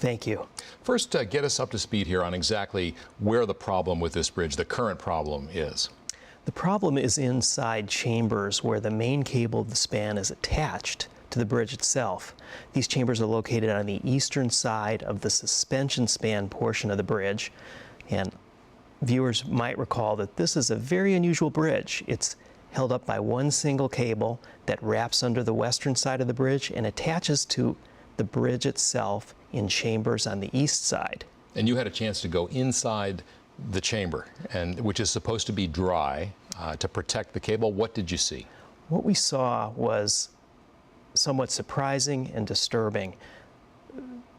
Thank you. First, get us up to speed here on exactly where the problem with this bridge, the current problem, is. The problem is inside chambers where the main cable of the span is attached to the bridge itself. These chambers are located on the eastern side of the suspension span portion of the bridge, and viewers might recall that this is a very unusual bridge. It's held up by one single cable that wraps under the western side of the bridge and attaches to the bridge itself in chambers on the east side. And you had a chance to go inside the chamber, which is supposed to be dry to protect the cable. What did you see? What we saw was somewhat surprising and disturbing.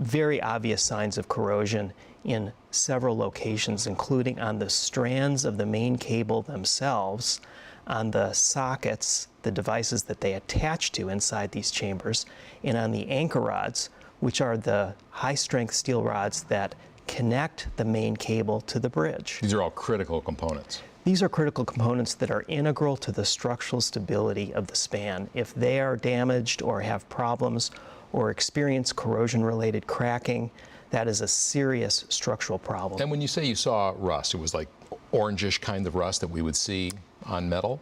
Very obvious signs of corrosion in several locations, including on the strands of the main cable themselves, on the sockets, the devices that they attach to inside these chambers, and on the anchor rods, which are the high-strength steel rods that connect the main cable to the bridge. These are all critical components. These are critical components that are integral to the structural stability of the span. If they are damaged or have problems or experience corrosion-related cracking, that is a serious structural problem. And when you say you saw rust, it was like orangish kind of rust that we would see on metal?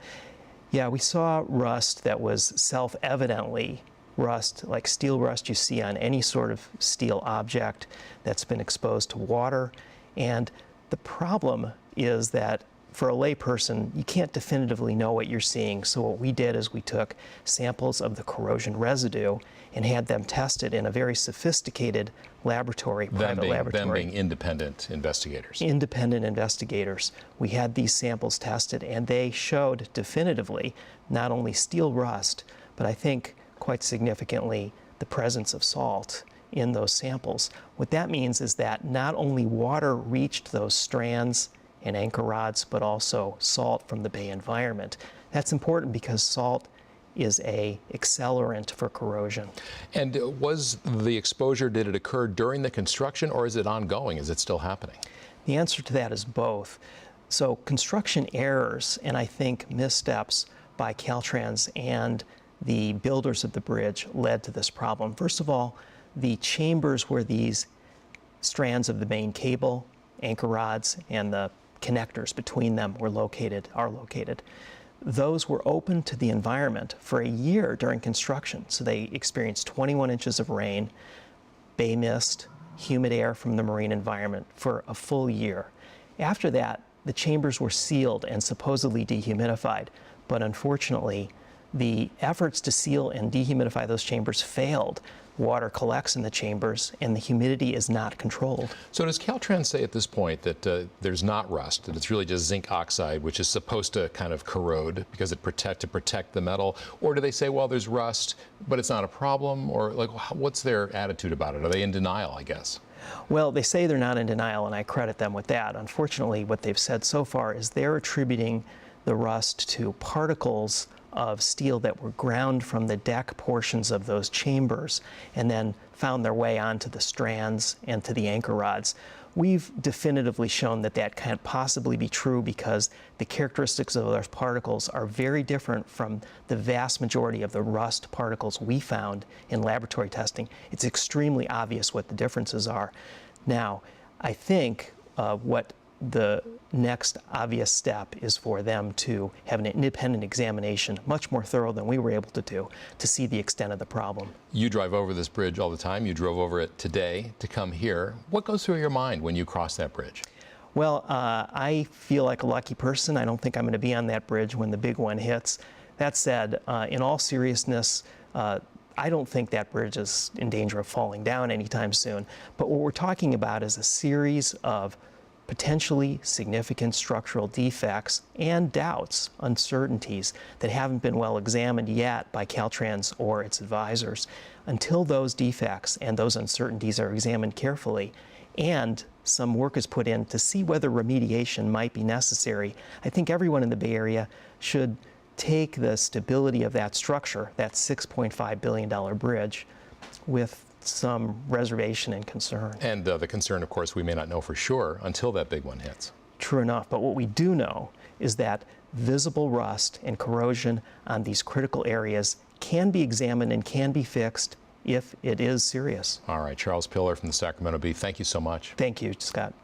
Yeah, we saw rust that was self-evidently rust, like steel rust you see on any sort of steel object that's been exposed to water. And the problem is that for a layperson, you can't definitively know what you're seeing. So what we did is we took samples of the corrosion residue and had them tested in a very sophisticated laboratory, private laboratory. Them being independent investigators. Independent investigators. We had these samples tested, and they showed definitively not only steel rust, but I think quite significantly the presence of salt in those samples. What that means is that not only water reached those strands and anchor rods, but also salt from the bay environment. That's important because salt is an accelerant for corrosion. And was the exposure, did it occur during the construction, or is it ongoing? Is it still happening? The answer to that is both. So construction errors and I think missteps by Caltrans and the builders of the bridge led to this problem. First of all, the chambers where these strands of the main cable, anchor rods, and the connectors between them are located. Those were open to the environment for a year during construction. So they experienced 21 inches of rain, bay mist, humid air from the marine environment for a full year. After that, the chambers were sealed and supposedly dehumidified, but unfortunately, the efforts to seal and dehumidify those chambers failed. Water collects in the chambers and the humidity is not controlled. So does Caltrans say at this point that there's not rust, that it's really just zinc oxide, which is supposed to kind of corrode because it to protect the metal? Or do they say, well, there's rust, but it's not a problem? Or like, what's their attitude about it? Are they in denial, I guess? Well, they say they're not in denial, and I credit them with that. Unfortunately, what they've said so far is they're attributing the rust to particles of steel that were ground from the deck portions of those chambers and then found their way onto the strands and to the anchor rods. We've definitively shown that that can't possibly be true because the characteristics of those particles are very different from the vast majority of the rust particles we found in laboratory testing. It's extremely obvious what the differences are. Now, I think what the next obvious step is for them to have an independent examination, much more thorough than we were able to do, to see the extent of the problem. You drive over this bridge all the time. You drove over it today to come here. What goes through your mind when you cross that bridge? Well, I feel like a lucky person. I don't think I'm going to be on that bridge when the big one hits. That said, in all seriousness, I don't think that bridge is in danger of falling down anytime soon. But what we're talking about is a series of potentially significant structural defects and doubts, uncertainties that haven't been well examined yet by Caltrans or its advisors. Until those defects and those uncertainties are examined carefully and some work is put in to see whether remediation might be necessary, I think everyone in the Bay Area should take the stability of that structure, that $6.5 billion bridge, with some reservation and concern. And the concern, of course, we may not know for sure until that big one hits. True enough, but what we do know is that visible rust and corrosion on these critical areas can be examined and can be fixed if it is serious. All right, Charles Pillar from the Sacramento Bee, thank you so much. Thank you, Scott.